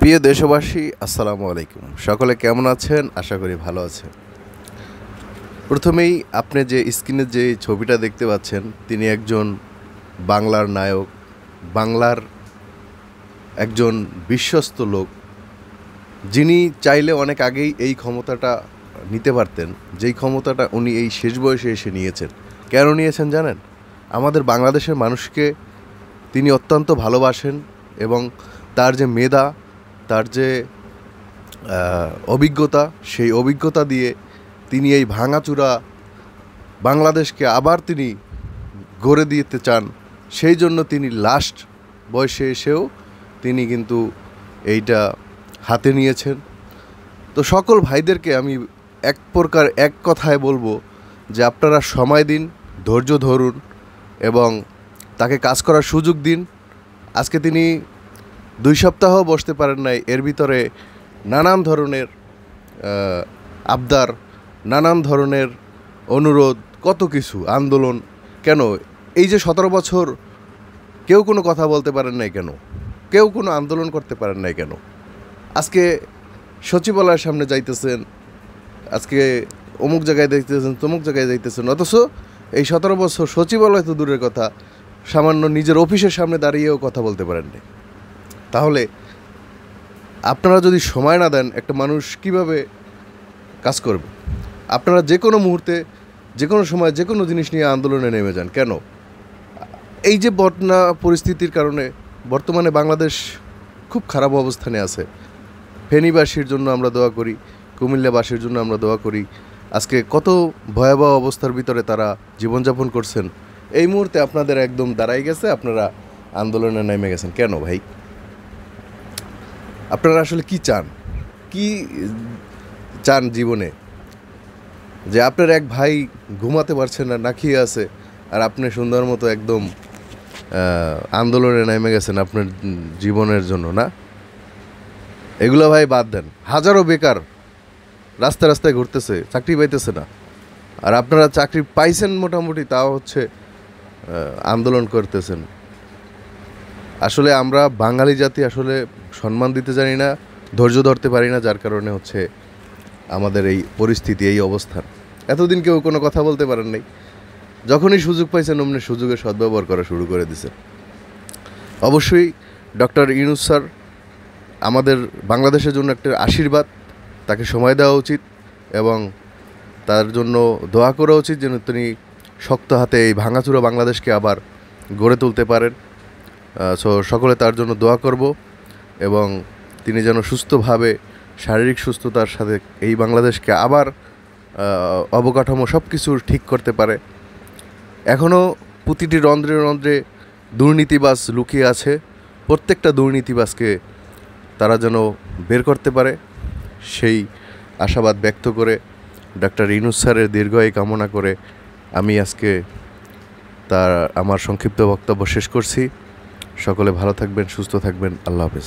প্রিয় দেশবাসী, আসসালামু আলাইকুম। সকলে কেমন আছেন? আশা করি ভালো আছেন। প্রথমেই আপনি যে স্ক্রিনে যে ছবিটা দেখতে পাচ্ছেন, তিনি একজন বাংলার নায়ক, বাংলার একজন বিশ্বস্ত লোক, যিনি চাইলে অনেক আগেই এই ক্ষমতাটা নিতে পারতেন, যেই ক্ষমতাটা উনি এই শেষ বয়সে এসে নিয়েছেন। কেন নিয়েছেন জানেন? আমাদের বাংলাদেশের মানুষকে তিনি অত্যন্ত ভালোবাসেন এবং তার যে মেধা, তার যে অভিজ্ঞতা, সেই অভিজ্ঞতা দিয়ে তিনি এই ভাঙাচুরা বাংলাদেশকে আবার তিনি গড়ে দিতে চান। সেই জন্য তিনি লাস্ট বয়সে এসেও তিনি কিন্তু এইটা হাতে নিয়েছেন। তো সকল ভাইদেরকে আমি এক কথায় বলবো যে আপনারা সময় দিন, ধৈর্য ধরুন এবং তাকে কাজ করার সুযোগ দিন। আজকে তিনি 2 সপ্তাহ বসতে পারেন নাই, এর ভিতরে নানান ধরনের আবদার, নানান ধরনের অনুরোধ, কত কিছু আন্দোলন। কেন এই যে 17 বছর কেউ কোনো কথা বলতে পারেন নাই কেন? কেউ কোনো আন্দোলন করতে পারেন নাই কেন? আজকে সচিবালয়ের সামনে যাইতেছেন, আজকে অমুক জায়গায় দেখতেছেন, তমুক জায়গায় যাইতেছেন, অথচ এই 17 বছর সচিবালয় তো দূরের কথা, সামান্য নিজের অফিসের সামনে দাঁড়িয়েও কথা বলতে পারেন নাই। তাহলে আপনারা যদি সময় না দেন, একটা মানুষ কিভাবে কাজ করবে? আপনারা যে কোনো মুহূর্তে, যে কোনো সময়, যে কোনো জিনিস নিয়ে আন্দোলনে নেমে যান। কেন? এই যে বন্যা পরিস্থিতির কারণে বর্তমানে বাংলাদেশ খুব খারাপ অবস্থানে আছে। ফেনীবাসীর জন্য আমরা দোয়া করি, কুমিল্লাবাসীর জন্য আমরা দোয়া করি। আজকে কত ভয়াবহ অবস্থার ভিতরে তারা জীবনযাপন করছেন। এই মুহূর্তে আপনাদের একদম দাঁড়াই গেছে, আপনারা আন্দোলনে নেমে গেছেন। কেন ভাই? আপনারা আসলে কি চান? কি চান জীবনে? যে আপনার এক ভাই ঘুমাতে পারছেন না, না খেয়ে আছে, আর আপনি সুন্দর মতো একদম আন্দোলনে নেমে গেছেন আপনার জীবনের জন্য, না? এগুলো ভাই বাদ দেন। হাজারো বেকার রাস্তায় রাস্তায় ঘুরতেছে, চাকরি পাইতেছে না, আর আপনারা চাকরি পাইছেন মোটামুটি, তাও হচ্ছে আন্দোলন করতেছেন। আসলে আমরা বাঙালি জাতি আসলে সম্মান দিতে জানি না, ধৈর্য ধরতে পারি না, যার কারণে হচ্ছে আমাদের এই পরিস্থিতি, এই অবস্থান। এতদিন কেউ কোনো কথা বলতে পারেন নাই, যখনই সুযোগ পাইছেন অমনি সুযোগের সদ্ব্যবহার করা শুরু করে দিয়েছেন। অবশ্যই ডক্টর ইউনূস স্যার আমাদের বাংলাদেশের জন্য একটা আশীর্বাদ, তাকে সময় দেওয়া উচিত এবং তার জন্য দোয়া করা উচিত যেন তিনি শক্ত হাতে এই ভাঙাচুরা বাংলাদেশকে আবার গড়ে তুলতে পারেন। সকলে তার জন্য দোয়া করব এবং তিনি যেন সুস্থভাবে, শারীরিক সুস্থতার সাথে এই বাংলাদেশকে আবার অবকাঠামো সব কিছু ঠিক করতে পারে। এখনও প্রতিটি রন্ধ্রে রন্ধ্রে দুর্নীতিবাজ লুকিয়ে আছে, প্রত্যেকটা দুর্নীতিবাজকে তারা যেন বের করতে পারে, সেই আশাবাদ ব্যক্ত করে ডক্টর ইউনূস স্যারের দীর্ঘায়ু কামনা করে আমি আজকে আমার সংক্ষিপ্ত বক্তব্য শেষ করছি। সকলে ভালো থাকবেন, সুস্থ থাকবেন। আল্লাহ হাফেজ।